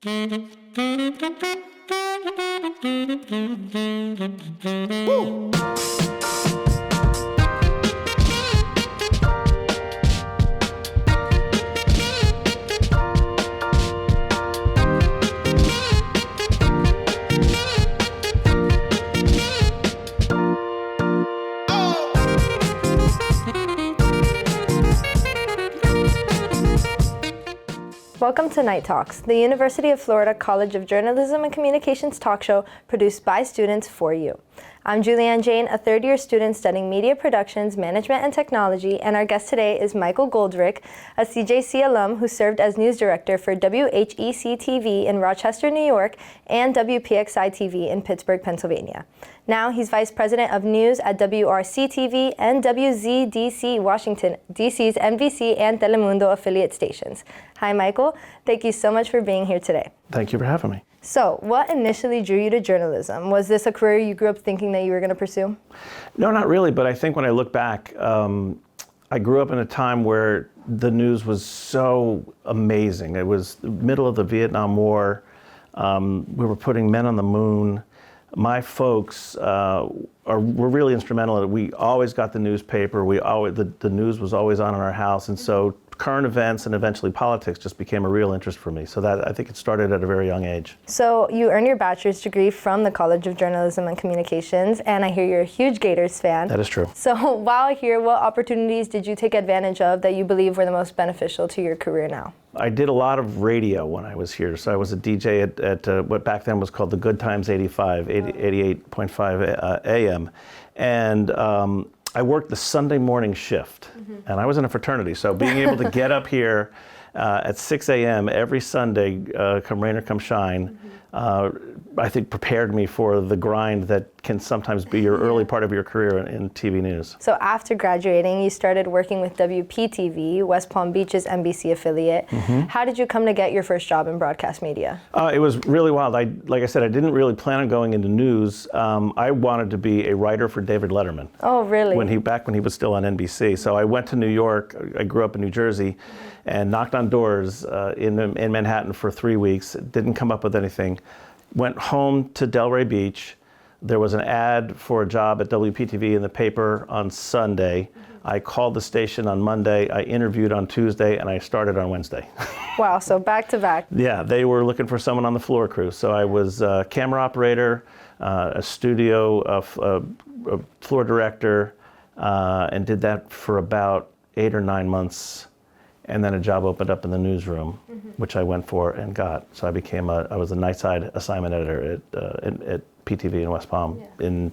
Woo! Welcome to Night Talks, the University of Florida College of Journalism and Communications talk show produced by students for you. I'm Julianne Jane, a third-year student studying media productions, management, and technology, and our guest today is Michael Goldrick, a CJC alum who served as news director for WHEC-TV in Rochester, New York, and WPXI-TV in Pittsburgh, Pennsylvania. Now he's Vice President of News at WRC-TV and WZDC, Washington, D.C.'s NBC and Telemundo affiliate stations. Hi, Michael. Thank you so much for being here today. Thank you for having me. So, what initially drew you to journalism? Was this a career you grew up thinking that you were going to pursue? No, not really, but I think when I look back, I grew up in a time where the news was so amazing. It was the middle of the Vietnam War. We were putting men on the moon. My folks were really instrumental in it. We always got the newspaper. The news was always on in our house, and so current events and eventually politics just became a real interest for me. So that I think it started at a very young age. So you earned your bachelor's degree from the College of Journalism and Communications, and I hear you're a huge Gators fan. That is true. So while here, what opportunities did you take advantage of that you believe were the most beneficial to your career now? I did a lot of radio when I was here. So I was a DJ at what back then was called the Good Times 88.5 AM. And I worked the Sunday morning shift, and I was in a fraternity. So being able to get up here at 6 a.m. every Sunday, come rain or come shine, I think prepared me for the grind that can sometimes be your early part of your career in TV news. So after graduating, you started working with WP-TV, West Palm Beach's NBC affiliate. How did you come to get your first job in broadcast media? It was really wild. Like I said, I didn't really plan on going into news. I wanted to be a writer for David Letterman. Oh, really? Back when he was still on NBC. So I went to New York. I grew up in New Jersey, and knocked on doors in Manhattan for 3 weeks. Didn't come up with anything. Went home to Delray Beach. There was an ad for a job at WPTV in the paper on Sunday. I called the station on Monday. I interviewed on Tuesday, and I started on Wednesday. Wow, so back to back. Yeah, they were looking for someone on the floor crew. So I was a camera operator, a studio, a floor director, and did that for about 8 or 9 months. And then a job opened up in the newsroom, which I went for and got. So I was a nightside assignment editor at PTV in West Palm in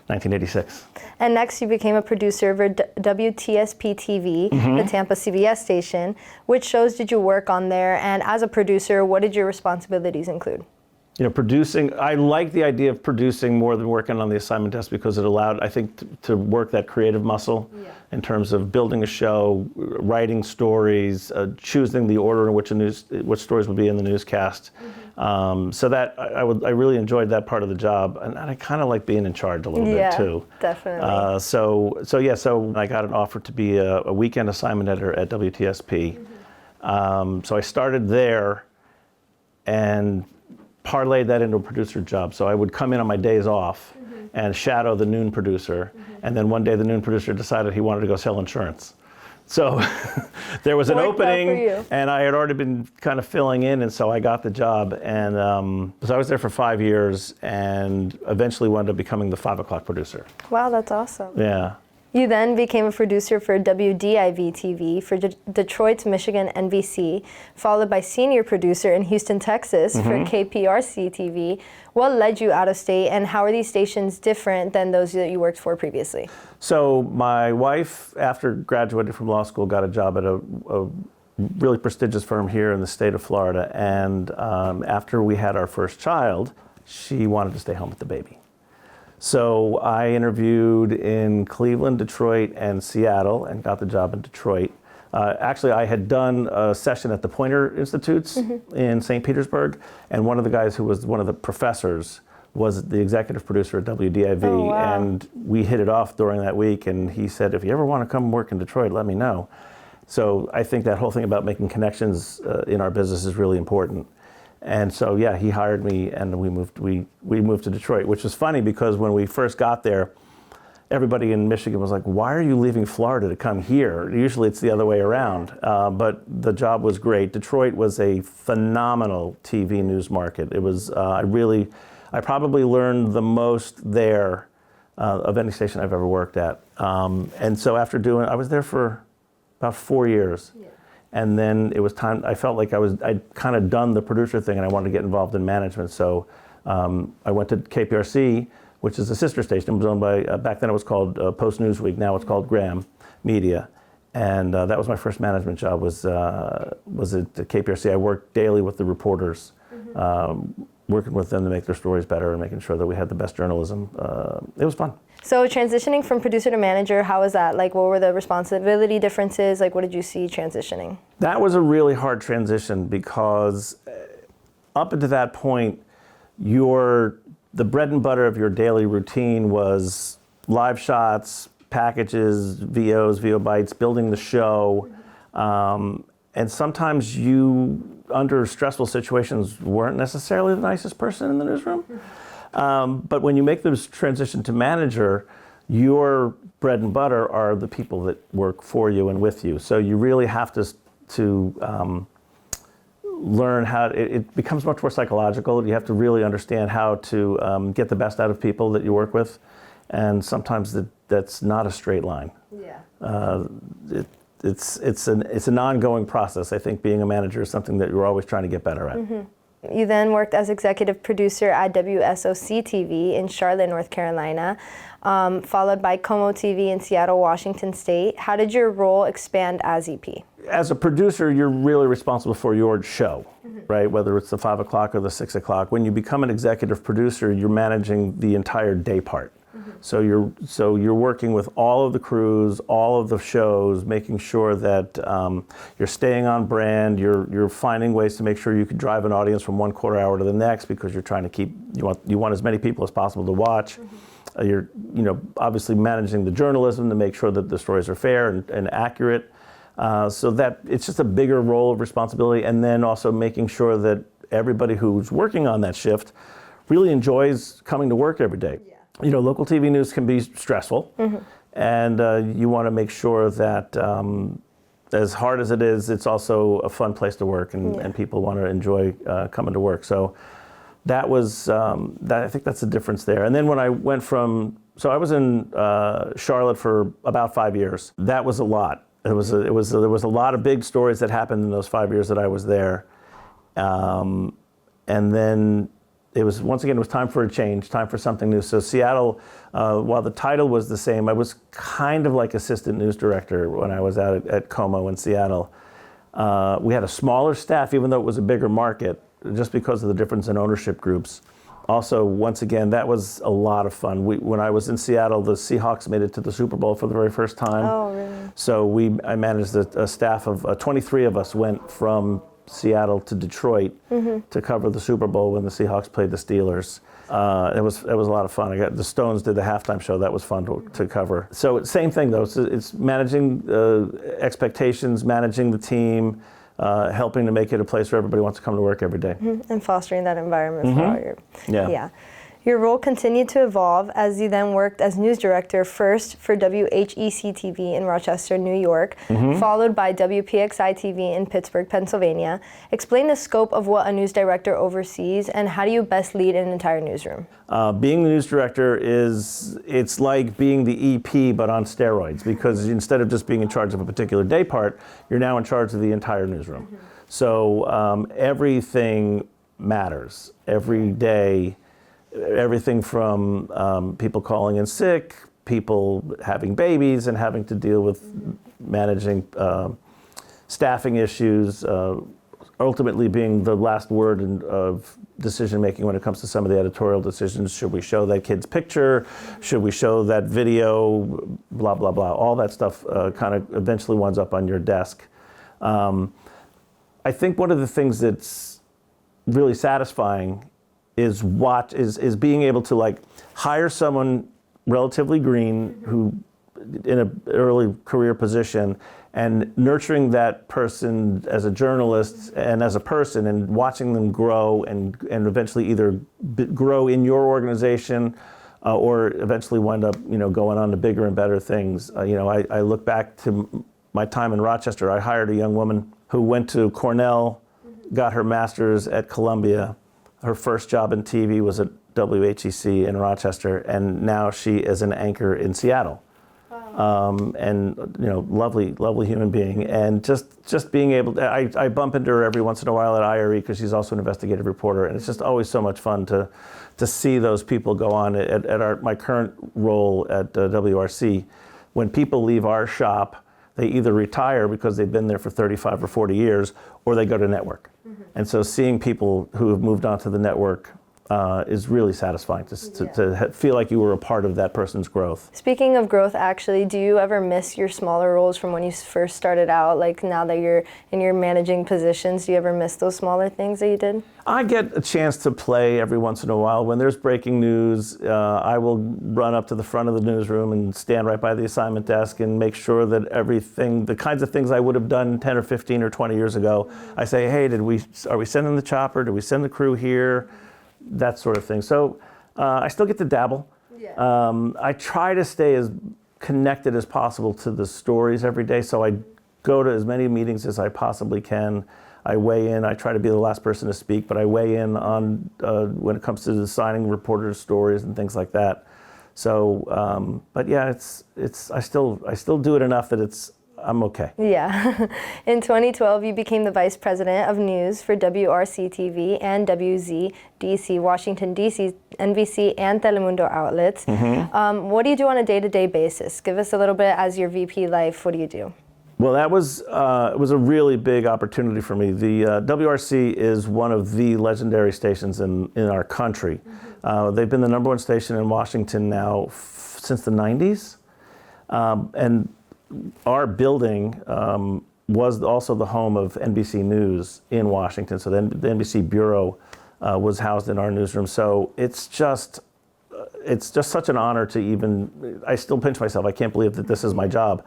1986. And next you became a producer for WTSP-TV, the Tampa CBS station. Which shows did you work on there? And as a producer, what did your responsibilities include? You know, producing, I like the idea of producing more than working on the assignment desk because it allowed, I think, to work that creative muscle in terms of building a show, writing stories, choosing the order in which what stories would be in the newscast. So that I really enjoyed that part of the job, and I kind of like being in charge a little bit too. Definitely. So I got an offer to be a weekend assignment editor at WTSP. So I started there, and parlayed that into a producer job. So I would come in on my days off and shadow the noon producer. And then one day the noon producer decided he wanted to go sell insurance. So there was an opening, and I had already been kind of filling in, and so I got the job. And so I was there for 5 years and eventually wound up becoming the 5 o'clock producer. Wow, that's awesome. Yeah. You then became a producer for WDIV-TV for Detroit, Michigan NBC, followed by senior producer in Houston, Texas for KPRC-TV. What led you out of state, and how are these stations different than those that you worked for previously? So my wife, after graduating from law school, got a job at a really prestigious firm here in the state of Florida. And after we had our first child, she wanted to stay home with the baby. So I interviewed in Cleveland, Detroit, and Seattle, and got the job in Detroit. Actually, I had done a session at the Poynter Institutes in St. Petersburg, and one of the guys who was one of the professors was the executive producer at WDIV. Oh, wow. And we hit it off during that week, and he said, if you ever want to come work in Detroit, let me know. So I think that whole thing about making connections in our business is really important. And so, yeah, he hired me, and we moved to Detroit, which was funny because when we first got there, everybody in Michigan was like, why are you leaving Florida to come here? Usually it's the other way around. But the job was great. Detroit was a phenomenal TV news market. It was, I probably learned the most there of any station I've ever worked at. And so after I was there for about 4 years. Yeah. And then it was time, I felt like I'd kind of done the producer thing and I wanted to get involved in management. So I went to KPRC, which is a sister station. It was owned by, back then it was called Post Newsweek, now it's called Graham Media. And that was my first management job, was at KPRC. I worked daily with the reporters, working with them to make their stories better and making sure that we had the best journalism. It was fun. So transitioning from producer to manager, how was that? Like, what were the responsibility differences? Like, what did you see transitioning? That was a really hard transition because up until that point, the bread and butter of your daily routine was live shots, packages, VO bites, building the show. And sometimes you, under stressful situations, weren't necessarily the nicest person in the newsroom. But when you make this transition to manager, your bread and butter are the people that work for you and with you. So you really have to learn how, it becomes much more psychological. You have to really understand how to get the best out of people that you work with. And sometimes that's not a straight line. Yeah. It's an ongoing process. I think being a manager is something that you're always trying to get better at. Mm-hmm. You then worked as executive producer at WSOC-TV in Charlotte, North Carolina, followed by Como TV in Seattle, Washington State. How did your role expand as EP? As a producer, you're really responsible for your show, right? Whether it's the 5 o'clock or the 6 o'clock. When you become an executive producer, you're managing the entire day part. So you're working with all of the crews, all of the shows, making sure that you're staying on brand. You're finding ways to make sure you can drive an audience from one quarter hour to the next because you're trying to you want as many people as possible to watch. You're obviously managing the journalism to make sure that the stories are fair and accurate. So that it's just a bigger role of responsibility, and then also making sure that everybody who's working on that shift really enjoys coming to work every day. Yeah. Local TV news can be stressful, and you want to make sure that as hard as it is, it's also a fun place to work, and people want to enjoy coming to work. So that was, I think that's the difference there. And then when I went so I was in Charlotte for about 5 years. That was a lot. There was a lot of big stories that happened in those 5 years that I was there. And then it was time for a change, time for something new. So Seattle, while the title was the same, I was kind of like assistant news director when I was out at Como in Seattle. We had a smaller staff, even though it was a bigger market, just because of the difference in ownership groups. Also, once again, that was a lot of fun. When I was in Seattle, the Seahawks made it to the Super Bowl for the very first time. Oh, really? So I managed a staff of 23 of us went from Seattle to Detroit to cover the Super Bowl when the Seahawks played the Steelers. It was a lot of fun. The Stones did the halftime show. That was fun to cover. So same thing though. It's managing expectations, managing the team, helping to make it a place where everybody wants to come to work every day. And fostering that environment for all your... Yeah. Your role continued to evolve as you then worked as news director, first for WHEC-TV in Rochester, New York, followed by WPXI-TV in Pittsburgh, Pennsylvania. Explain the scope of what a news director oversees and how do you best lead an entire newsroom? Being the news director it's like being the EP but on steroids, because instead of just being in charge of a particular day part, you're now in charge of the entire newsroom. So everything matters every day. Everything from people calling in sick, people having babies and having to deal with managing staffing issues, ultimately being the last word of decision making when it comes to some of the editorial decisions. Should we show that kid's picture? Should we show that video? Blah, blah, blah. All that stuff kind of eventually winds up on your desk. I think one of the things that's really satisfying is being able to hire someone relatively green who in an early career position and nurturing that person as a journalist and as a person, and watching them grow and eventually either grow in your organization or eventually wind up, going on to bigger and better things. I look back to my time in Rochester. I hired a young woman who went to Cornell, got her master's at Columbia. Her first job in TV was at WHEC in Rochester, and now she is an anchor in Seattle. And lovely human being, and just being able to, I bump into her every once in a while at IRE because she's also an investigative reporter, and it's just always so much fun to see those people go on. At my current role at WRC, when people leave our shop, they either retire because they've been there for 35 or 40 years, or they go to network. And so seeing people who have moved on to the network is really satisfying to feel like you were a part of that person's growth. Speaking of growth, actually, do you ever miss your smaller roles from when you first started out? Like now that you're in your managing positions, do you ever miss those smaller things that you did? I get a chance to play every once in a while. When there's breaking news, I will run up to the front of the newsroom and stand right by the assignment desk and make sure that everything, the kinds of things I would have done 10 or 15 or 20 years ago, I say, hey, are we sending the chopper? Did we send the crew here? That sort of thing. So I still get to dabble. Yeah. I try to stay as connected as possible to the stories every day. So I go to as many meetings as I possibly can. I weigh in. I try to be the last person to speak, but I weigh in on when it comes to designing reporters' stories and things like that. So, but yeah, I still do it enough that I'm okay. Yeah. In 2012, you became the Vice President of News for WRC-TV and WZDC, Washington, D.C., NBC, and Telemundo outlets. Mm-hmm. What do you do on a day-to-day basis? Give us a little bit as your VP life. What do you do? Well, it was a really big opportunity for me. The WRC is one of the legendary stations in our country. Mm-hmm. They've been the #1 station in Washington now since the 90s. And our building was also the home of NBC News in Washington. So then the NBC Bureau was housed in our newsroom. So it's just such an honor to even, I still pinch myself. I can't believe that this is my job.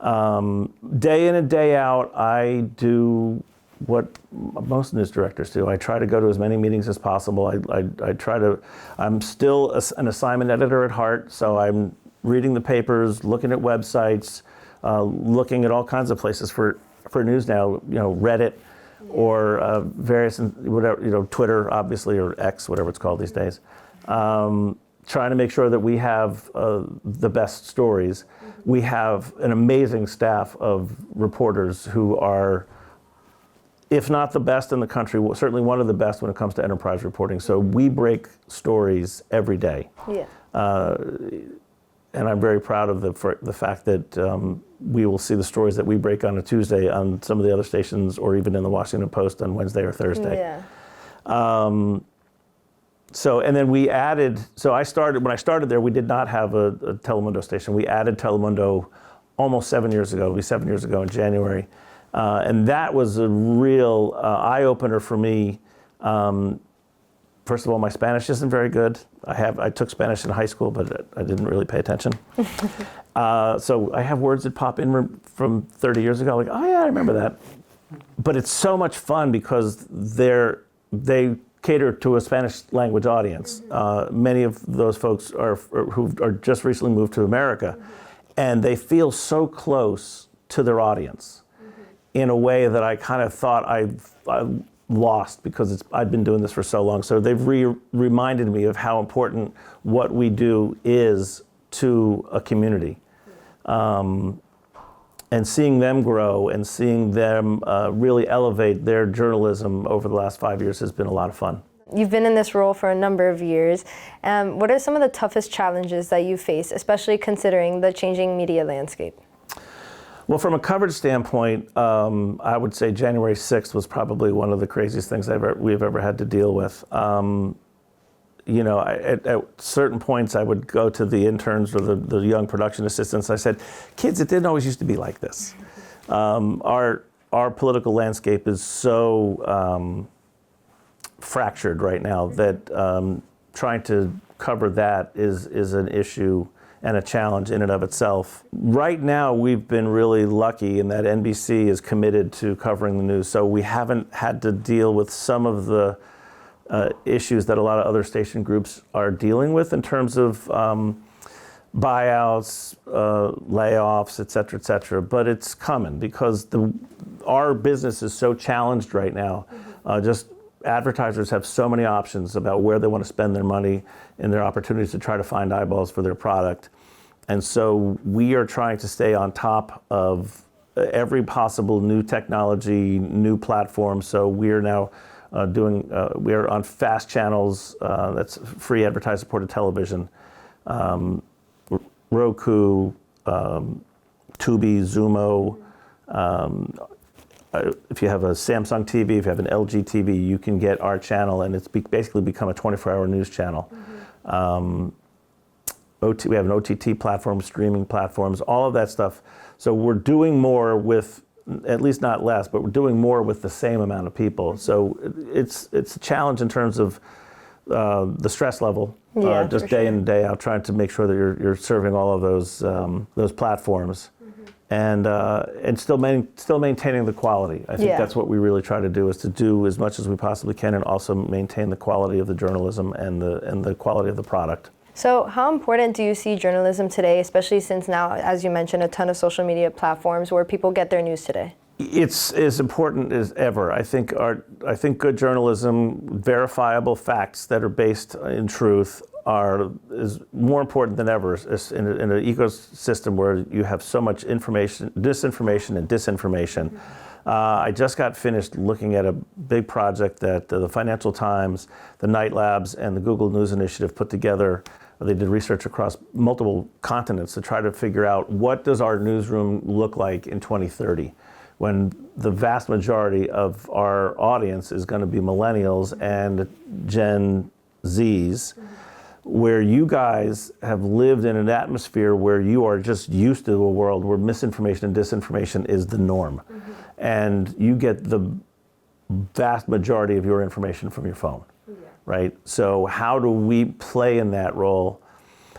Day in and day out, I do what most news directors do. I try to go to as many meetings as possible. I'm still an assignment editor at heart, so I'm reading the papers, looking at websites, looking at all kinds of places for news now, Reddit or various, whatever, Twitter, obviously, or X, whatever it's called these days. Trying to make sure that we have the best stories. We have an amazing staff of reporters who are, if not the best in the country, certainly one of the best when it comes to enterprise reporting. So we break stories every day. Yeah. And I'm very proud of the fact that we will see the stories that we break on a Tuesday on some of the other stations, or even in the Washington Post on Wednesday or Thursday. Yeah. And then we added, when I started there, we did not have a Telemundo station. We added Telemundo almost 7 years ago. It'll be 7 years ago in January. And that was a real eye-opener for me. First of all, my Spanish isn't very good. I took Spanish in high school, but I didn't really pay attention. So I have words that pop in from 30 years ago, like, oh yeah, I remember that. But it's so much fun because they cater to a Spanish language audience. Many of those folks who are just recently moved to America, and they feel so close to their audience in a way that I kind of thought I lost because I've been doing this for so long. So they've reminded me of how important what we do is to a community. And seeing them grow and seeing them really elevate their journalism over the last 5 years has been a lot of fun. You've been in this role for a number of years. What are some of the toughest challenges that you face, especially considering the changing media landscape? Well, from a coverage standpoint, I would say January 6th was probably one of the craziest things we've ever had to deal with. At certain points, I would go to the interns or the young production assistants. I said, kids, it didn't always used to be like this. Our political landscape is so fractured right now that trying to cover that is an issue and a challenge in and of itself. Right now, we've been really lucky in that NBC is committed to covering the news, so we haven't had to deal with some of the issues that a lot of other station groups are dealing with in terms of buyouts, layoffs, et cetera, but it's coming because our business is so challenged right now. Just advertisers have so many options about where they want to spend their money and their opportunities to try to find eyeballs for their product. And so we are trying to stay on top of every possible new technology, new platform. So we are now we are on FAST channels, that's free advertiser-supported television, Roku, Tubi, Zumo. If you have a Samsung TV, if you have an LG TV, you can get our channel, and it's basically become a 24-hour news channel. We have an OTT platform, streaming platforms, all of that stuff. So we're doing more with, at least not less, but we're doing more with the same amount of people. So it's a challenge in terms of the stress level, just day in and day out, trying to make sure that you're serving all of those platforms. And still maintaining the quality. I think that's what we really try to do, is to do as much as we possibly can and also maintain the quality of the journalism and the quality of the product. So how important do you see journalism today, especially since now, as you mentioned, a ton of social media platforms where people get their news today? It's as important as ever. I think good journalism, verifiable facts that are based in truth, is more important than ever in an ecosystem where you have so much information, disinformation and disinformation. I just got finished looking at a big project that the Financial Times, the Night Labs, and the Google News Initiative put together. They did research across multiple continents to try to figure out what does our newsroom look like in 2030, when the vast majority of our audience is going to be millennials and Gen Zs, where you guys have lived in an atmosphere where you are just used to a world where misinformation and disinformation is the norm. And you get the vast majority of your information from your phone, right? So how do we play in that role?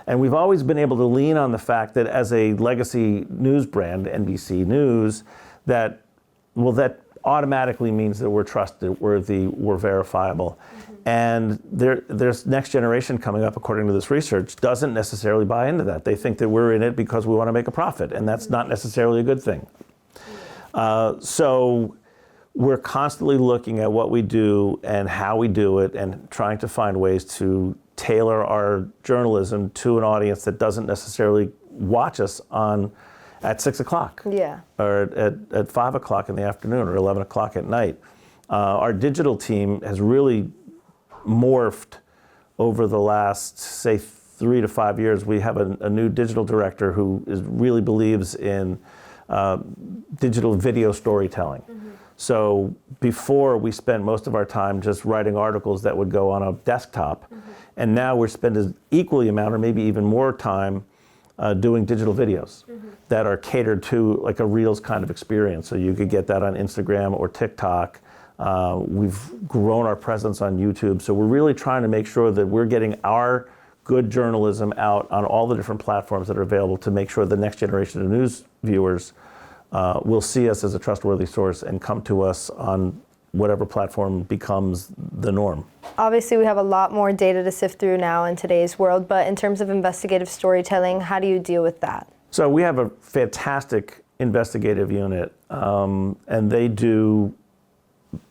And we've always been able to lean on the fact that as a legacy news brand, NBC News, that automatically means that we're trustworthy, we're verifiable. And there's next generation coming up, according to this research, doesn't necessarily buy into that. They think that we're in it because we want to make a profit, and that's not necessarily a good thing. So we're constantly looking at what we do and how we do it and trying to find ways to tailor our journalism to an audience that doesn't necessarily watch us at 6 o'clock or at 5 o'clock in the afternoon or 11 o'clock at night. Our digital team has really morphed over the last, say, 3 to 5 years. We have a new digital director who really believes in digital video storytelling. So before, we spent most of our time just writing articles that would go on a desktop, and now we're spending equally amount or maybe even more time doing digital videos that are catered to like a Reels kind of experience. So you could get that on Instagram or TikTok. We've grown our presence on YouTube. So we're really trying to make sure that we're getting our good journalism out on all the different platforms that are available to make sure the next generation of news viewers will see us as a trustworthy source and come to us on whatever platform becomes the norm. Obviously, we have a lot more data to sift through now in today's world, but in terms of investigative storytelling, how do you deal with that? So we have a fantastic investigative unit, and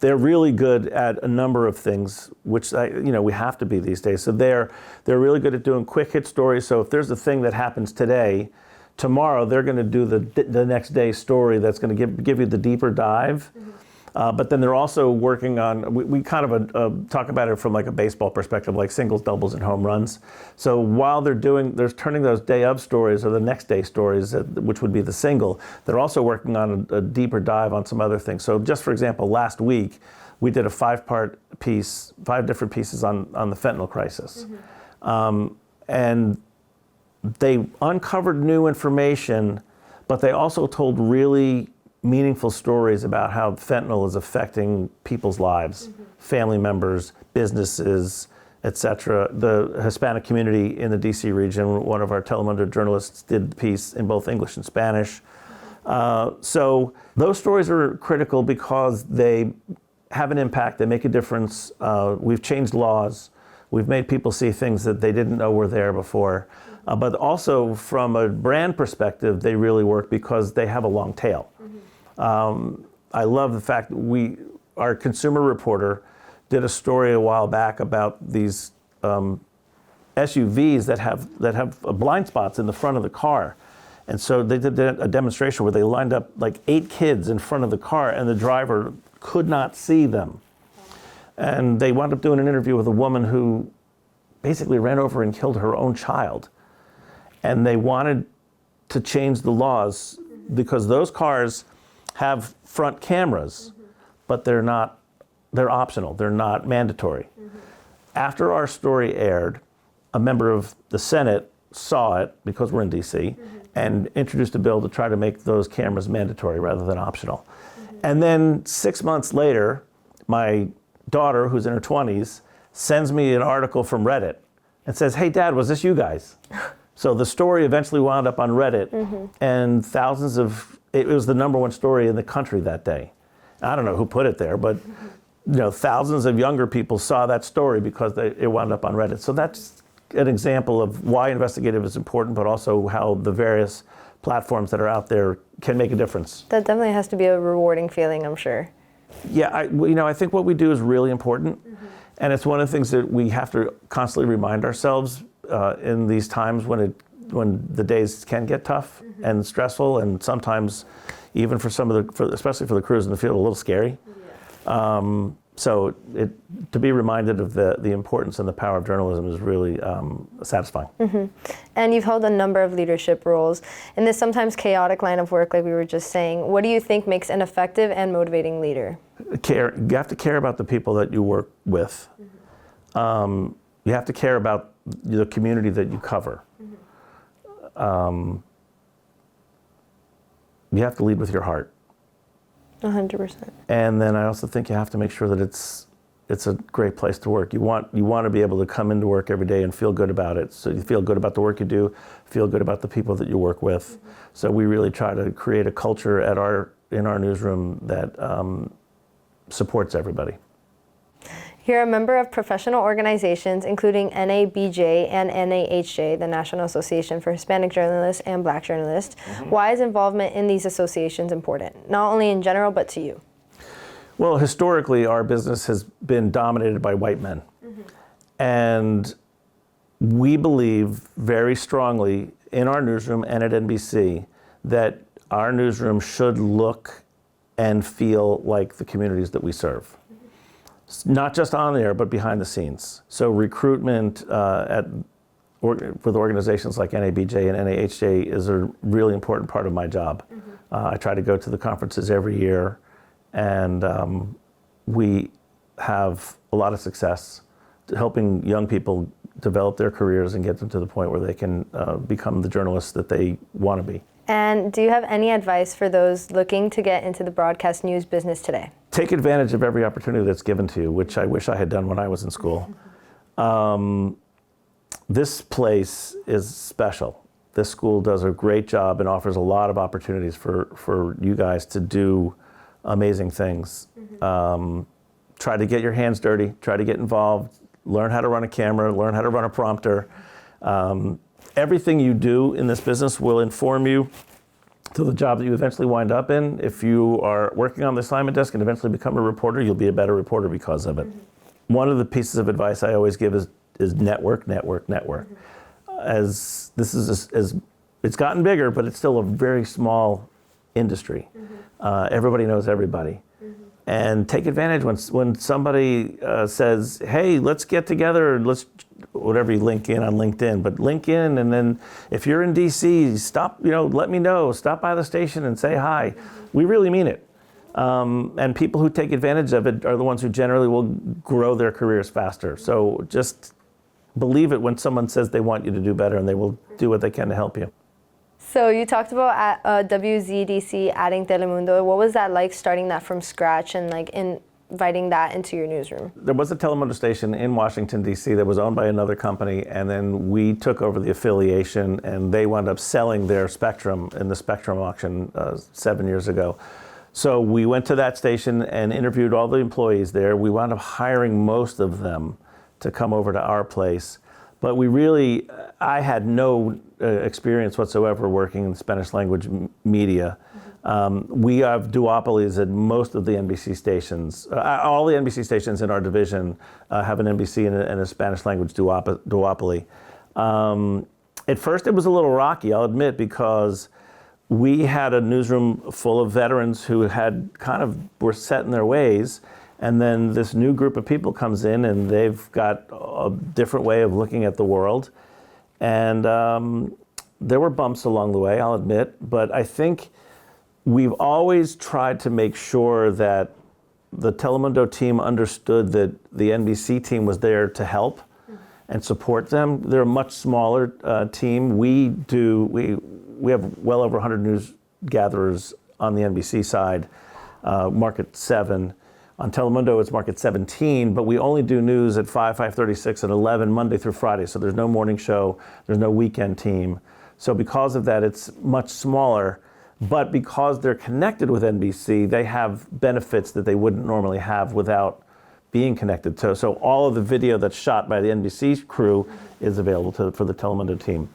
they're really good at a number of things, which we have to be these days. So they're really good at doing quick hit stories. So if there's a thing that happens today, tomorrow they're going to do the next day's story that's going to give you the deeper dive. But then they're also working on, we kind of talk about it from like a baseball perspective, like singles, doubles, and home runs. So while they're turning those day of stories or the next day stories, which would be the single, they're also working on a deeper dive on some other things. So just for example, last week, we did a 5-part piece, 5 different pieces on the fentanyl crisis. And they uncovered new information, but they also told really meaningful stories about how fentanyl is affecting people's lives, family members, businesses, etc. The Hispanic community in the DC region, one of our Telemundo journalists did the piece in both English and Spanish. So those stories are critical because they have an impact, they make a difference. We've changed laws. We've made people see things that they didn't know were there before. But also from a brand perspective, they really work because they have a long tail. I love the fact that our consumer reporter did a story a while back about these SUVs that have blind spots in the front of the car. And so they did a demonstration where they lined up like 8 kids in front of the car and the driver could not see them. And they wound up doing an interview with a woman who basically ran over and killed her own child. And they wanted to change the laws because those cars have front cameras, but they're optional, they're not mandatory. After our story aired, a member of the Senate saw it, because we're in DC, and introduced a bill to try to make those cameras mandatory rather than optional. And then 6 months later, my daughter, who's in her 20s, sends me an article from Reddit and says, "Hey Dad, was this you guys?" So the story eventually wound up on Reddit, and it was the #1 story in the country that day. I don't know who put it there, but thousands of younger people saw that story because it wound up on Reddit. So that's an example of why investigative is important, but also how the various platforms that are out there can make a difference. That definitely has to be a rewarding feeling, I'm sure. Yeah, I think what we do is really important, and it's one of the things that we have to constantly remind ourselves in these times when the days can get tough and stressful, and sometimes even especially for the crews in the field, a little scary. So to be reminded of the importance and the power of journalism is really satisfying. And you've held a number of leadership roles in this sometimes chaotic line of work, like we were just saying. What do you think makes an effective and motivating leader? You have to care about the people that you work with. You have to care about the community that you cover. You have to lead with your heart. 100%. And then I also think you have to make sure that it's a great place to work. You want to be able to come into work every day and feel good about it. So you feel good about the work you do, feel good about the people that you work with. So we really try to create a culture in our newsroom that supports everybody. You're a member of professional organizations including NABJ and NAHJ, the National Association for Hispanic Journalists and Black Journalists. Why is involvement in these associations important, not only in general, but to you? Well, historically, our business has been dominated by white men. And we believe very strongly in our newsroom and at NBC that our newsroom should look and feel like the communities that we serve. Not just on the air, but behind the scenes. So recruitment with organizations like NABJ and NAHJ is a really important part of my job. I try to go to the conferences every year, and we have a lot of success helping young people develop their careers and get them to the point where they can become the journalists that they want to be. And do you have any advice for those looking to get into the broadcast news business today? Take advantage of every opportunity that's given to you, which I wish I had done when I was in school. This place is special. This school does a great job and offers a lot of opportunities for you guys to do amazing things. Try to get your hands dirty, try to get involved, learn how to run a camera, learn how to run a prompter. Everything you do in this business will inform you to the job that you eventually wind up in. If you are working on the assignment desk and eventually become a reporter, you'll be a better reporter because of it. One of the pieces of advice I always give is network, network, network. As it's gotten bigger, but it's still a very small industry. Everybody knows everybody. And take advantage when somebody says, "Hey, let's get together, whatever you link in on LinkedIn, but link in, and then if you're in DC, stop, let me know, stop by the station and say hi." We really mean it. And people who take advantage of it are the ones who generally will grow their careers faster. So just believe it when someone says they want you to do better, and they will do what they can to help you. So you talked about WZDC adding Telemundo. What was that like, starting that from scratch, and inviting that into your newsroom? There was a Telemundo station in Washington, D.C. that was owned by another company, and then we took over the affiliation, and they wound up selling their spectrum in the spectrum auction 7 years ago. So we went to that station and interviewed all the employees there. We wound up hiring most of them to come over to our place. But I had no experience whatsoever working in Spanish language media. We have duopolies at most of the NBC stations. All the NBC stations in our division have an NBC and a Spanish language duopoly. At first it was a little rocky, I'll admit, because we had a newsroom full of veterans who were set in their ways. And then this new group of people comes in and they've got a different way of looking at the world. And there were bumps along the way, I'll admit, but I think we've always tried to make sure that the Telemundo team understood that the NBC team was there to help and support them. They're a much smaller team. We have well over 100 news gatherers on the NBC side, market 7. On Telemundo, it's market 17, but we only do news at 5, 5:36, and 11, Monday through Friday. So there's no morning show, there's no weekend team. So because of that, it's much smaller. But because they're connected with NBC, they have benefits that they wouldn't normally have without being connected to. So all of the video that's shot by the NBC crew is available for the Telemundo team.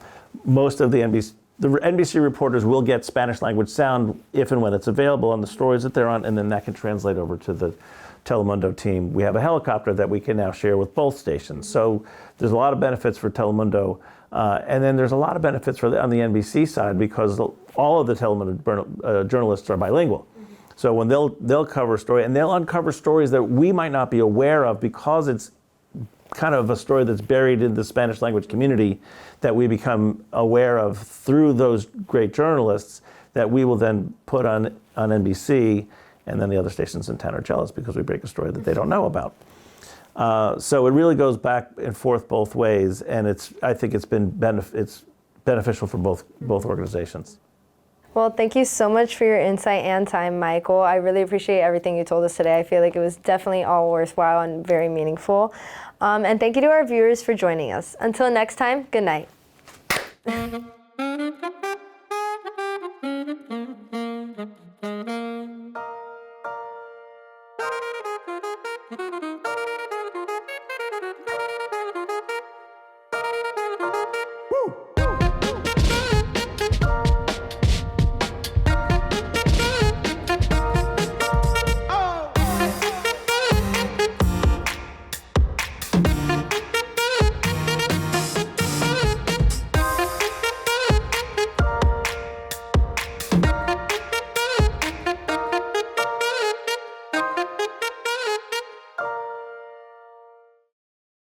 Most of the NBC reporters will get Spanish language sound if and when it's available on the stories that they're on, and then that can translate over to the Telemundo team. We have a helicopter that we can now share with both stations. So there's a lot of benefits for Telemundo. And then there's a lot of benefits on the NBC side because all of the Telemundo journalists are bilingual. So when they'll cover a story, and they'll uncover stories that we might not be aware of because it's kind of a story that's buried in the Spanish language community that we become aware of through those great journalists that we will then put on NBC, and then the other stations in town are jealous because we break a story that they don't know about. So it really goes back and forth both ways, and I think it's beneficial for both organizations. Well, thank you so much for your insight and time, Michael. I really appreciate everything you told us today. I feel like it was definitely all worthwhile and very meaningful. And thank you to our viewers for joining us. Until next time, good night.